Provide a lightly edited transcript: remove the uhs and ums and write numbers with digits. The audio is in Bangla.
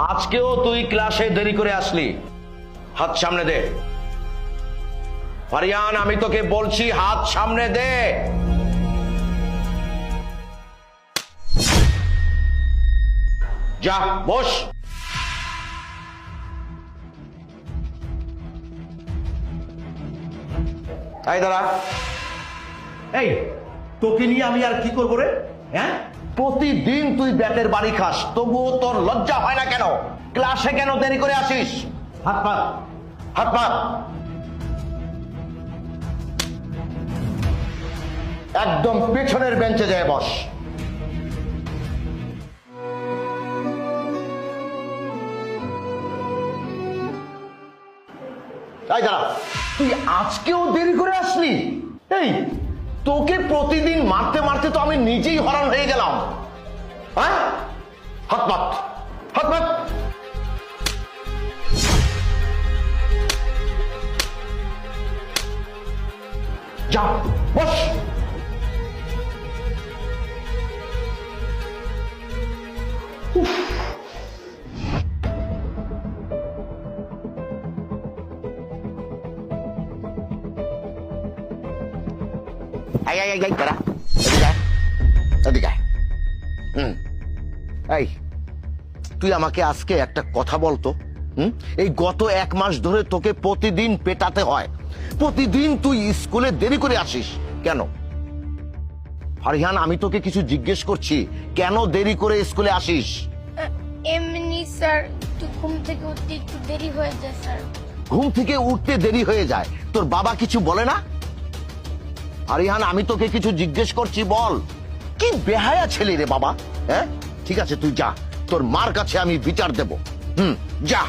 আজকেও তুই ক্লাসে দেরি করে আসলি। হাত সামনে দে। ফারিয়ান, আমি তোকে বলছি হাত সামনে দে। যা বস। এই দাঁড়া। এই তোকে নিয়ে আমি আর কি করবো রে? হ্যাঁ, প্রতিদিন তুই ব্যাটের বাড়ি খাস, তবুও তোর লজ্জা হয় না কেন? ক্লাসে কেন দেরি করে আসিস? হাত পা, হাত পা। একদম পেছনের বেঞ্চে যায় বস। এই দাঁড়া, তুই আজকেও দেরি করে আসলি? এই তোকে প্রতিদিন মারতে মারতে তো আমি নিজেই হরান হয়ে গেলাম। হ্যাঁ, হাত পাত, হাত পাত। যা বস। এই তুই আমাকে আজকে একটা কথা বলতো। এই গত 1 মাস ধরে তোকে প্রতিদিন পেটাতে হয়, প্রতিদিন তুই স্কুলে দেরি করে আসিস কেন? ফারিহান, আমি তোকে কিছু জিজ্ঞেস করছি, কেন দেরি করে স্কুলে আসিস? এমনি স্যার, একটু ঘুম থেকে উঠতে একটু দেরি হয়ে যায় স্যার। ঘুম থেকে উঠতে দেরি হয়ে যায়, তোর বাবা কিছু বলে না? ফারিহান, আমি তোকে কিছু জিজ্ঞেস করছি, বল। কি বেহায়া ছেলে রে বাবা। হ্যাঁ, ঠিক আছে তুই যা, তোর মার কাছে আমি বিচার দেব। যা।